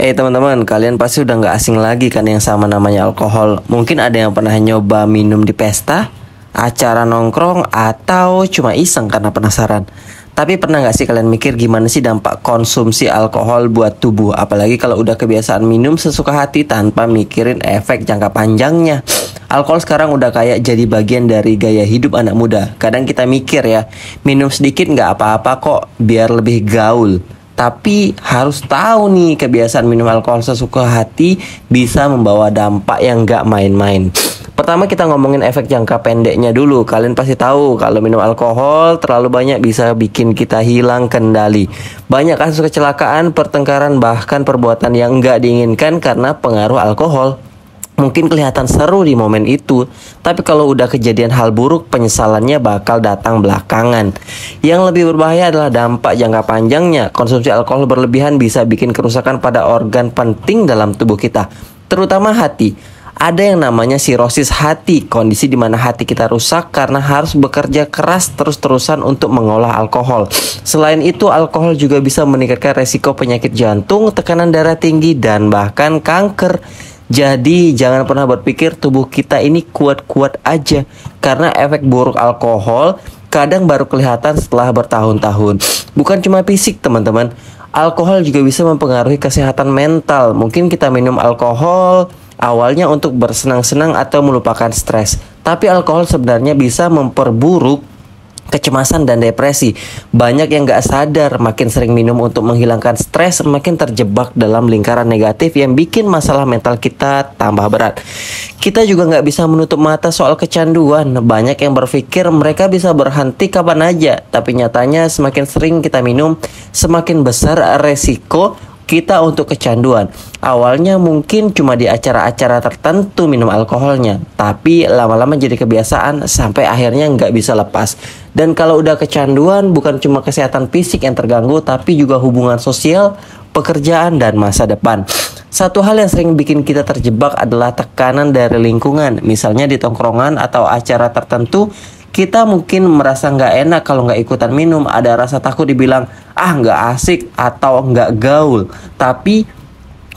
Teman-teman, kalian pasti udah nggak asing lagi kan yang sama namanya alkohol. Mungkin ada yang pernah nyoba minum di pesta, acara nongkrong, atau cuma iseng karena penasaran. Tapi pernah nggak sih kalian mikir gimana sih dampak konsumsi alkohol buat tubuh? Apalagi kalau udah kebiasaan minum sesuka hati tanpa mikirin efek jangka panjangnya. Alkohol sekarang udah kayak jadi bagian dari gaya hidup anak muda. Kadang kita mikir ya, minum sedikit nggak apa-apa kok, biar lebih gaul. Tapi harus tahu nih, kebiasaan minum alkohol sesuka hati bisa membawa dampak yang gak main-main. Pertama kita ngomongin efek jangka pendeknya dulu. Kalian pasti tahu kalau minum alkohol terlalu banyak bisa bikin kita hilang kendali. Banyak kasus kecelakaan, pertengkaran, bahkan perbuatan yang gak diinginkan karena pengaruh alkohol. Mungkin kelihatan seru di momen itu, tapi kalau udah kejadian hal buruk, penyesalannya bakal datang belakangan. Yang lebih berbahaya adalah dampak jangka panjangnya. Konsumsi alkohol berlebihan bisa bikin kerusakan pada organ penting dalam tubuh kita, terutama hati. Ada yang namanya sirosis hati, kondisi di mana hati kita rusak karena harus bekerja keras terus-terusan untuk mengolah alkohol. Selain itu, alkohol juga bisa meningkatkan resiko penyakit jantung, tekanan darah tinggi, dan bahkan kanker. Jadi jangan pernah berpikir tubuh kita ini kuat-kuat aja, karena efek buruk alkohol kadang baru kelihatan setelah bertahun-tahun. Bukan cuma fisik teman-teman, alkohol juga bisa mempengaruhi kesehatan mental. Mungkin kita minum alkohol awalnya untuk bersenang-senang atau melupakan stres, tapi alkohol sebenarnya bisa memperburuk kecemasan dan depresi. Banyak yang gak sadar, makin sering minum untuk menghilangkan stres, makin terjebak dalam lingkaran negatif yang bikin masalah mental kita tambah berat. Kita juga gak bisa menutup mata soal kecanduan. Banyak yang berpikir mereka bisa berhenti kapan aja, tapi nyatanya semakin sering kita minum, semakin besar resiko kita untuk kecanduan. Awalnya mungkin cuma di acara-acara tertentu minum alkoholnya, tapi lama-lama jadi kebiasaan sampai akhirnya nggak bisa lepas. Dan kalau udah kecanduan, bukan cuma kesehatan fisik yang terganggu, tapi juga hubungan sosial, pekerjaan, dan masa depan. Satu hal yang sering bikin kita terjebak adalah tekanan dari lingkungan. Misalnya di tongkrongan atau acara tertentu, kita mungkin merasa nggak enak kalau nggak ikutan minum. Ada rasa takut dibilang, nggak asik atau nggak gaul. Tapi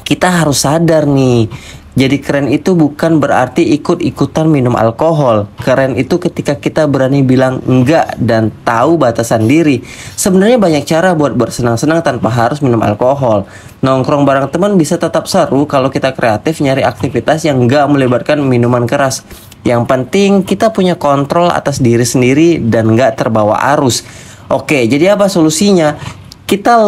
kita harus sadar nih, jadi keren itu bukan berarti ikut-ikutan minum alkohol. Keren itu ketika kita berani bilang enggak dan tahu batasan diri. Sebenarnya banyak cara buat bersenang-senang tanpa harus minum alkohol. Nongkrong bareng teman bisa tetap seru kalau kita kreatif nyari aktivitas yang enggak melibatkan minuman keras. Yang penting kita punya kontrol atas diri sendiri dan enggak terbawa arus. Oke, jadi apa solusinya? Kita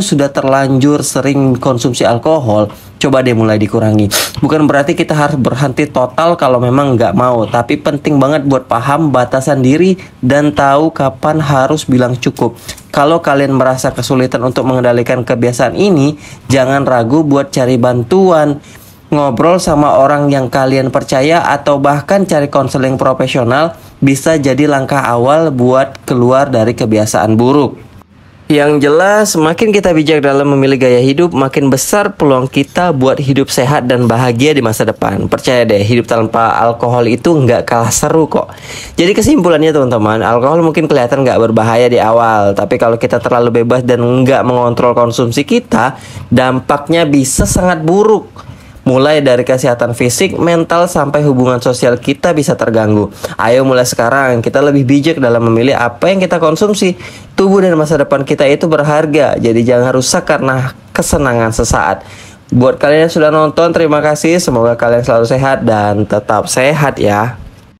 sudah terlanjur sering konsumsi alkohol, coba deh mulai dikurangi. Bukan berarti kita harus berhenti total kalau memang nggak mau, tapi penting banget buat paham batasan diri dan tahu kapan harus bilang cukup. Kalau kalian merasa kesulitan untuk mengendalikan kebiasaan ini, jangan ragu buat cari bantuan. Ngobrol sama orang yang kalian percaya atau bahkan cari konseling profesional bisa jadi langkah awal buat keluar dari kebiasaan buruk. Yang jelas, makin kita bijak dalam memilih gaya hidup, makin besar peluang kita buat hidup sehat dan bahagia di masa depan. Percaya deh, hidup tanpa alkohol itu nggak kalah seru kok. Jadi kesimpulannya teman-teman, alkohol mungkin kelihatan nggak berbahaya di awal, tapi kalau kita terlalu bebas dan nggak mengontrol konsumsi kita, dampaknya bisa sangat buruk. Mulai dari kesehatan fisik, mental, sampai hubungan sosial kita bisa terganggu. Ayo mulai sekarang, kita lebih bijak dalam memilih apa yang kita konsumsi. Tubuh dan masa depan kita itu berharga, jadi jangan rusak karena kesenangan sesaat. Buat kalian yang sudah nonton, terima kasih. Semoga kalian selalu sehat dan tetap sehat ya.